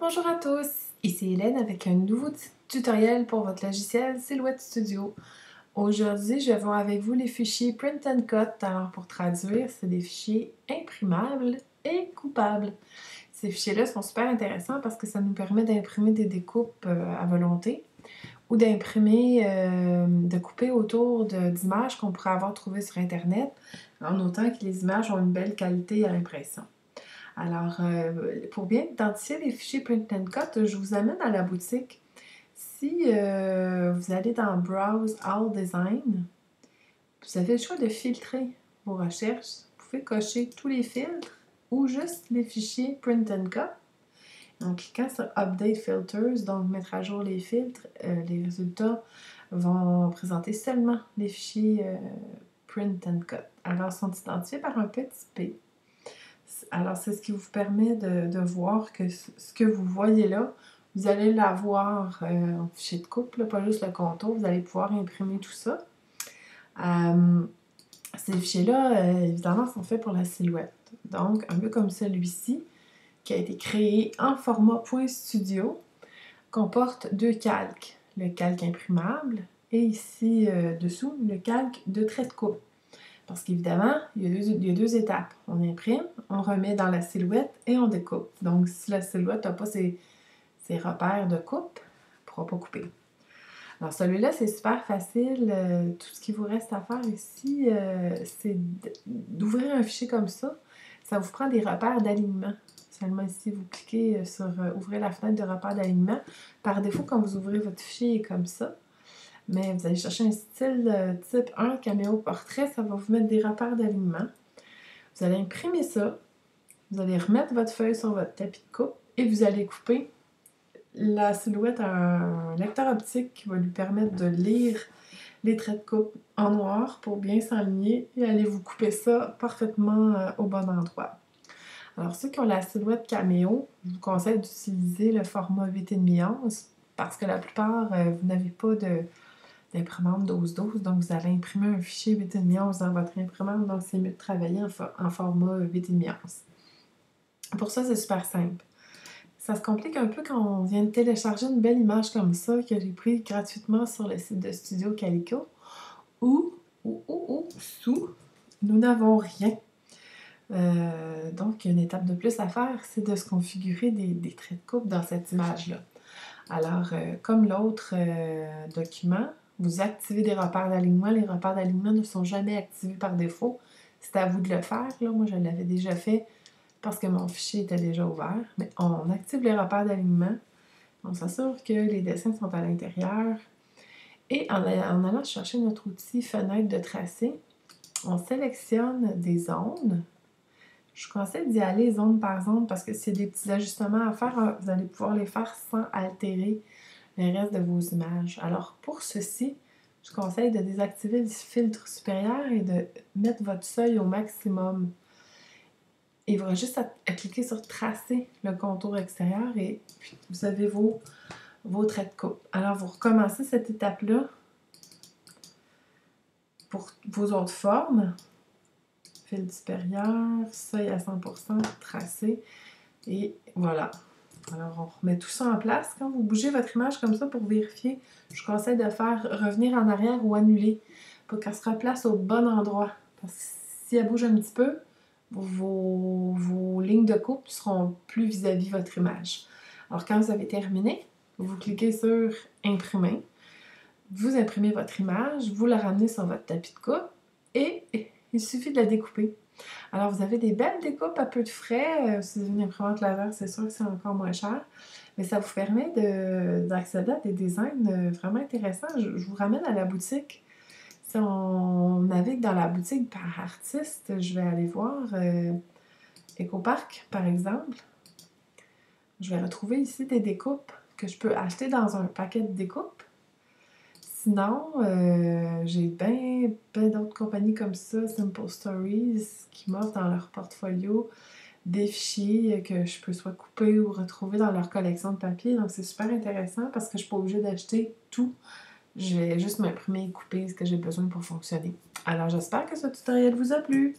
Bonjour à tous, ici Hélène avec un nouveau tutoriel pour votre logiciel Silhouette Studio. Aujourd'hui, je vais voir avec vous les fichiers Print and Cut. Alors pour traduire, c'est des fichiers imprimables et coupables. Ces fichiers-là sont super intéressants parce que ça nous permet d'imprimer des découpes à volonté ou d'imprimer, de couper autour d'images qu'on pourrait avoir trouvées sur Internet, en autant que les images ont une belle qualité à l'impression. Alors, pour bien identifier les fichiers Print and Cut, je vous amène à la boutique. Si vous allez dans Browse All Design, vous avez le choix de filtrer vos recherches. Vous pouvez cocher tous les filtres ou juste les fichiers Print and Cut. En cliquant sur Update Filters, donc mettre à jour les filtres, les résultats vont présenter seulement les fichiers Print and Cut. Alors, ils sont identifiés par un petit P. Alors, c'est ce qui vous permet de voir que ce que vous voyez là, vous allez l'avoir en fichier de coupe, là, pas juste le contour, vous allez pouvoir imprimer tout ça. Ces fichiers-là, évidemment, sont faits pour la silhouette. Donc, un peu comme celui-ci, qui a été créé en format .studio, comporte deux calques. Le calque imprimable et ici, dessous, le calque de trait de coupe. Parce qu'évidemment, il y a deux étapes. On imprime, on remet dans la silhouette et on découpe. Donc, si la silhouette n'a pas ses repères de coupe, elle ne pourra pas couper. Alors, celui-là, c'est super facile. Tout ce qu'il vous reste à faire ici, c'est d'ouvrir un fichier comme ça. Ça vous prend des repères d'alignement. Seulement ici, vous cliquez sur ouvrir la fenêtre de repères d'alignement. Par défaut, quand vous ouvrez votre fichier comme ça, mais vous allez chercher un style type 1, caméo portrait, ça va vous mettre des repères d'alignement. Vous allez imprimer ça, vous allez remettre votre feuille sur votre tapis de coupe et vous allez couper. La silhouette a un lecteur optique qui va lui permettre de lire les traits de coupe en noir pour bien s'aligner et allez vous couper ça parfaitement au bon endroit. Alors ceux qui ont la silhouette caméo, je vous conseille d'utiliser le format 8,5 onces parce que la plupart, vous n'avez pas d'imprimante 12-12, donc vous allez imprimer un fichier 8,5 onces dans votre imprimante, donc c'est mieux de travailler en format 8,5 onces. Pour ça, c'est super simple. Ça se complique un peu quand on vient de télécharger une belle image comme ça que j'ai prise gratuitement sur le site de Studio Calico où sous, nous n'avons rien. Donc, une étape de plus à faire, c'est de se configurer des traits de coupe dans cette image-là. Alors, comme l'autre document, vous activez des repères d'alignement. Les repères d'alignement ne sont jamais activés par défaut. C'est à vous de le faire. Là. Moi, je l'avais déjà fait parce que mon fichier était déjà ouvert. Mais on active les repères d'alignement. On s'assure que les dessins sont à l'intérieur. Et en allant chercher notre outil fenêtre de tracé, on sélectionne des zones. Je vous conseille d'y aller zone par zone parce que s'il y a des petits ajustements à faire, vous allez pouvoir les faire sans altérer le reste de vos images. Alors pour ceci, je conseille de désactiver le filtre supérieur et de mettre votre seuil au maximum. Il vous aura juste à cliquer sur tracer le contour extérieur et puis vous avez vos traits de coupe. Alors vous recommencez cette étape-là pour vos autres formes. Fil supérieur, seuil à 100%, tracé, et voilà. Alors, on remet tout ça en place. Quand vous bougez votre image comme ça pour vérifier, je vous conseille de faire revenir en arrière ou annuler pour qu'elle se replace au bon endroit. Parce que si elle bouge un petit peu, vos lignes de coupe seront plus vis-à-vis votre image. Alors, quand vous avez terminé, vous cliquez sur « Imprimer ». Vous imprimez votre image, vous la ramenez sur votre tapis de coupe et il suffit de la découper. Alors, vous avez des belles découpes à peu de frais. Si vous avez une imprimante laser, c'est sûr que c'est encore moins cher. Mais ça vous permet d'accéder à des designs vraiment intéressants. Je vous ramène à la boutique. Si on navigue dans la boutique par artiste, je vais aller voir EcoPark, par exemple. Je vais retrouver ici des découpes que je peux acheter dans un paquet de découpes. Sinon, j'ai bien d'autres compagnies comme ça, Simple Stories, qui m'offrent dans leur portfolio des fichiers que je peux soit couper ou retrouver dans leur collection de papier. Donc, c'est super intéressant parce que je ne suis pas obligée d'acheter tout. Je vais juste m'imprimer et couper ce que j'ai besoin pour fonctionner. Alors, j'espère que ce tutoriel vous a plu.